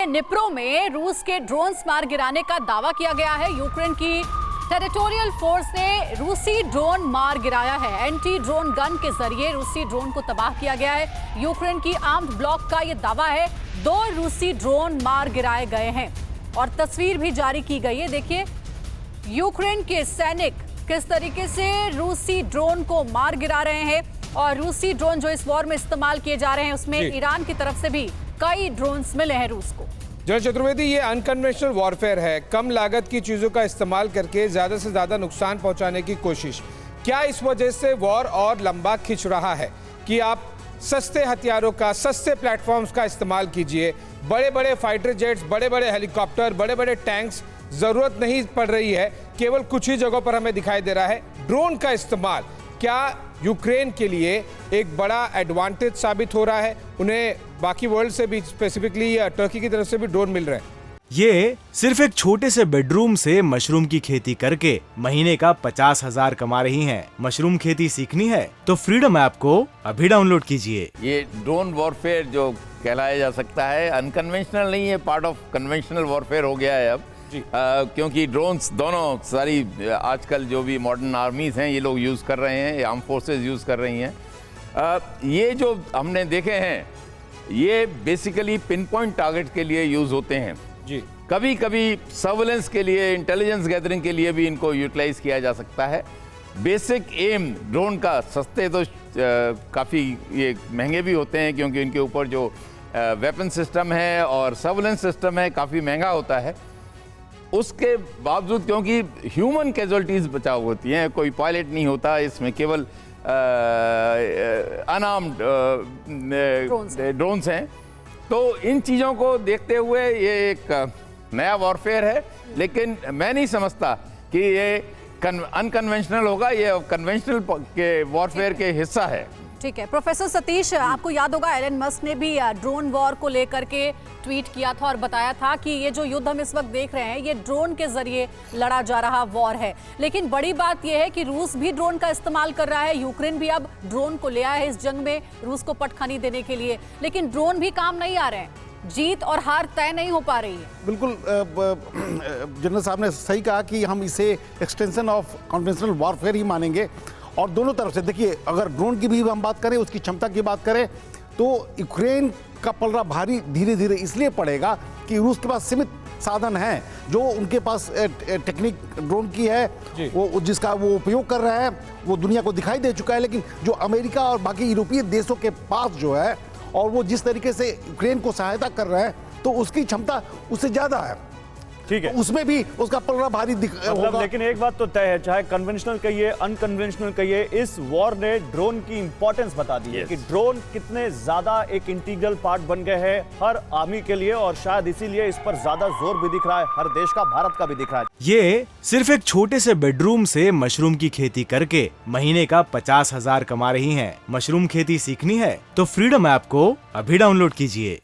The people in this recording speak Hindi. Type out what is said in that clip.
निप्रो में रूस के ड्रोन्स मार गिराने का दावा किया गया है। यूक्रेन की टेरिटोरियल फोर्स ने रूसी ड्रोन मार गिराया है। एंटी ड्रोन गन के जरिए रूसी ड्रोन को तबाह किया गया है। यूक्रेन की आर्म्ड ब्लॉक का यह दावा है। 2 रूसी ड्रोन मार गिराए गए हैं और तस्वीर भी जारी की गई है। देखिए यूक्रेन के सैनिक किस तरीके से रूसी ड्रोन को मार गिरा रहे हैं और रूसी ड्रोन जो इस वॉर में इस्तेमाल किए जा रहे हैं उसमें ईरान की तरफ से भी कई ड्रोन्स मिले हैं रूस को। जनरल चतुर्वेदी, ये अनकन्वेंशनल वॉरफेयर है, कम लागत की चीजों का इस्तेमाल करके ज्यादा से ज्यादा नुकसान पहुंचाने की कोशिश। क्या इस वजह से वॉर और लंबा खिंच रहा है कि आप सस्ते हथियारों का, सस्ते प्लेटफॉर्म्स का इस्तेमाल कीजिए, बड़े बड़े फाइटर जेट्स, बड़े बड़े हेलीकॉप्टर, बड़े बड़े टैंक्स जरूरत नहीं पड़ रही है, केवल कुछ ही जगहों पर हमें दिखाई दे रहा है। ड्रोन का इस्तेमाल क्या यूक्रेन के लिए एक बड़ा एडवांटेज साबित हो रहा है? उन्हें बाकी वर्ल्ड से भी, स्पेसिफिकली टर्की की तरफ से भी ड्रोन मिल रहे हैं। ये सिर्फ एक छोटे से बेडरूम से मशरूम की खेती करके महीने का 50,000 कमा रही हैं। मशरूम खेती सीखनी है तो फ्रीडम ऐप को अभी डाउनलोड कीजिए। ये ड्रोन वॉरफेयर जो कहलाया जा सकता है, अनकन्वेंशनल नहीं है, पार्ट ऑफ कन्वेंशनल वॉरफेयर हो गया है अब। क्योंकि ड्रोन्स दोनों सारी आजकल जो भी मॉडर्न आर्मीज हैं ये लोग यूज़ कर रहे हैं, आर्म फोर्सेस यूज़ कर रही हैं। ये जो हमने देखे हैं ये बेसिकली पिन पॉइंट टारगेट के लिए यूज़ होते हैं जी। कभी कभी सर्वेलेंस के लिए, इंटेलिजेंस गैदरिंग के लिए भी इनको यूटिलाइज किया जा सकता है। बेसिक एम ड्रोन का सस्ते तो काफ़ी ये महंगे भी होते हैं क्योंकि इनके ऊपर जो वेपन सिस्टम है और सर्वेलेंस सिस्टम है काफ़ी महंगा होता है। उसके बावजूद क्योंकि ह्यूमन कैजुअल्टीज बचाव होती हैं, कोई पायलट नहीं होता इसमें, केवल अनआर्म्ड ड्रोन्स हैं, तो इन चीज़ों को देखते हुए ये एक नया वॉरफेयर है। लेकिन मैं नहीं समझता कि ये अनकन्वेंशनल होगा, ये कन्वेंशनल के वॉरफेयर के हिस्सा है। ठीक है प्रोफेसर सतीश, आपको याद होगा एलन मस्क ने भी ड्रोन वॉर को लेकर के ट्वीट किया था और बताया था कि ये जो युद्ध हम इस वक्त देख रहे हैं ये ड्रोन के जरिए लड़ा जा रहा वॉर है। लेकिन बड़ी बात यह है कि रूस भी ड्रोन का इस्तेमाल कर रहा है। यूक्रेन भी अब ड्रोन को ले आया है इस जंग में रूस को पटखनी देने के लिए, लेकिन ड्रोन भी काम नहीं आ रहे हैं, जीत और हार तय नहीं हो पा रही है। बिल्कुल जनरल साहब ने सही कहा कि हम इसे एक्सटेंशन ऑफ कन्वेंशनल वॉरफेयर ही मानेंगे। और दोनों तरफ से देखिए, अगर ड्रोन की भी हम बात करें, उसकी क्षमता की बात करें, तो यूक्रेन का पलड़ा भारी धीरे धीरे इसलिए पड़ेगा कि रूस के पास सीमित साधन हैं, जो उनके पास टेक्निक ड्रोन की है, वो जिसका वो उपयोग कर रहा है, वो दुनिया को दिखाई दे चुका है। लेकिन जो अमेरिका और बाकी यूरोपीय देशों के पास जो है, और वो जिस तरीके से यूक्रेन को सहायता कर रहे हैं, तो उसकी क्षमता उससे ज़्यादा है। ठीक है, उसमें भी उसका पलड़ा भारी होगा। लेकिन एक बात तो तय है, चाहे कन्वेंशनल कहिए, अनकन्वेंशनल कहिए, इस वॉर ने ड्रोन की इंपॉर्टेंस बता दी है कि ड्रोन कितने ज्यादा एक इंटीग्रल पार्ट बन गए हैं हर आर्मी के लिए, और शायद इसीलिए इस पर ज्यादा जोर भी दिख रहा है हर देश का, भारत का भी दिख रहा है। ये सिर्फ एक छोटे से बेडरूम से मशरूम की खेती करके महीने का 50,000 कमा रही हैं। मशरूम खेती सीखनी है तो फ्रीडम ऐप को अभी डाउनलोड कीजिए।